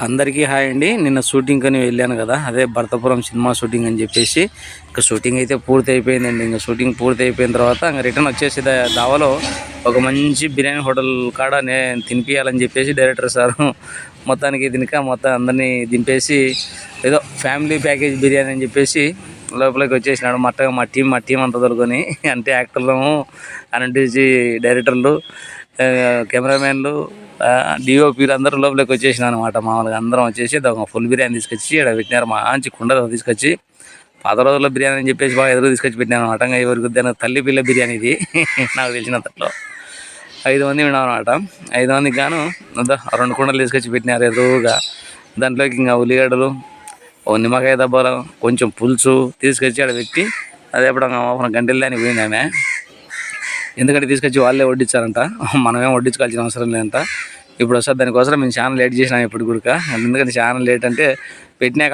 అందరికీ హాయ్ అండి. నిన్న షూటింగ్ అని వెళ్ళాను కదా, అదే భర్తపురం సినిమా షూటింగ్ అని చెప్పేసి. ఇంకా షూటింగ్ అయితే పూర్తి అయిపోయిందండి. ఇంకా షూటింగ్ పూర్తి అయిపోయిన తర్వాత ఇంకా రిటర్న్ వచ్చేసి దావలో ఒక మంచి బిర్యానీ హోటల్ కాడ నేను తినిపించాలని చెప్పేసి డైరెక్టర్ సార్ మొత్తానికి మొత్తం అందరినీ దింపేసి ఏదో ఫ్యామిలీ ప్యాకేజ్ బిర్యానీ అని చెప్పేసి లోపలికి వచ్చేసినాడు. మా టీం అంతా దొరుకుని, అంటే యాక్టర్లు, అనంటిసి డైరెక్టర్లు, కెమెరామెన్లు, డిఓపీలు అందరూ లోపలికి వచ్చేసినా అనమాట. మామూలుగా అందరం వచ్చేసి ఫుల్ బిర్యానీ తీసుకొచ్చి ఇక్కడ పెట్టినారు. మంచి కుండలో తీసుకొచ్చి పాత రోజుల్లో బిర్యానీ అని చెప్పేసి బాగా ఎదురు తీసుకొచ్చి పెట్టినాను అనమాట. ఎవరికి తల్లి పిల్ల బిర్యానీ ఇది నాకు తెలిసినంతలో 5 మంది ఉన్నాం అనమాట. 5 మందికి గాను 2 కుండలు తీసుకొచ్చి పెట్టినారు ఎదురుగా. దాంట్లోకి ఇంకా ఉల్లిగడ్డలు, ఓ నిమ్మకాయ దబ్బాలు, కొంచెం పులుసు తీసుకొచ్చి అక్కడ పెట్టి అదే ఎప్పుడు గంటెల్లానికి పోయింది ఆమె. ఎందుకంటే తీసుకొచ్చి వాళ్ళే వడ్డించారంట, మనమేం వడ్డించుకోవాల్సిన అవసరం లేదంట. ఇప్పుడు వస్తుంది దానికోసం మేము చాలా లేట్ చేసినాం ఇప్పుడు కూడా. ఎందుకంటే చాలా లేట్ అంటే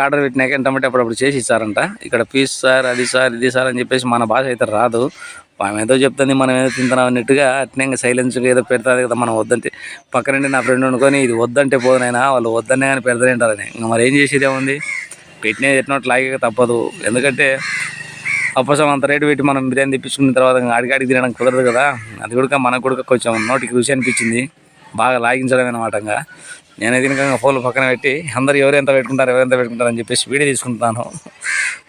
ఆర్డర్ పెట్టినాక ఎంతమంటే అప్పుడప్పుడు చేసి ఇచ్చారంట. ఇక్కడ పీస్ సార్, అది సార్, ఇది సార్ అని చెప్పేసి మన భాష అయితే రాదు. ఆమె ఏదో చెప్తుంది, మనం ఏదో తింటున్నాం అన్నట్టుగా అట్నే ఇంకా సైలెన్స్గా ఏదో పెడతారు కదా. మనం వద్దంటే పక్కనండి నా ఫ్రెండ్ అనుకొని ఇది వద్దంటే పోదునైనా వాళ్ళు వద్దనే కానీ పెడతారంటారని. ఇంకా మరి ఏం చేసేది ఏముంది, పెట్టినది ఎట్టినట్టు లాగే తప్పదు. ఎందుకంటే అప్పసం అంత రేటు పెట్టి మనం బిర్యానీ తెప్పించుకున్న తర్వాత అడిగాడికి తినడం కుదరదు కదా. అది కూడా మనకు కూడా కొంచెం నోటికి రుచి అనిపించింది, బాగా లాగించడం అనమాట. నేనైతే ఇంకా ఫోన్లు పక్కన పెట్టి అందరు ఎవరు ఎంత పెట్టుకుంటారు అని చెప్పేసి వీడియో తీసుకుంటాను.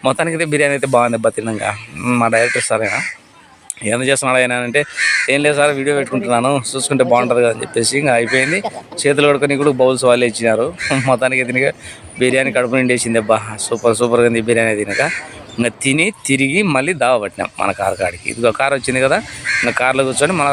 మొత్తానికి అయితే బిర్యానీ అయితే బాగుంది తిన్నాక. మా డైరెక్టర్ సార్ ఏం చేస్తున్నాడు ఆయన అంటే, ఏం లేదు సార్ వీడియో పెట్టుకుంటున్నాను, చూసుకుంటే బాగుంటుంది కదా అని చెప్పేసి ఇంకా అయిపోయింది. చేతులు కడుక్కొని కూడా బౌల్స్ వాళ్ళే ఇచ్చినారు. మొత్తానికి తినక బిర్యానీ కడుపు నిండేసింది. సూపర్గా ఉంది బిర్యానీ తినక. ఇంకా తిరిగి మళ్ళీ దావ పట్టినాం మన కారు కాడికి. ఇదిగో కారు వచ్చింది కదా, ఇంకా కార్లో కూర్చొని మన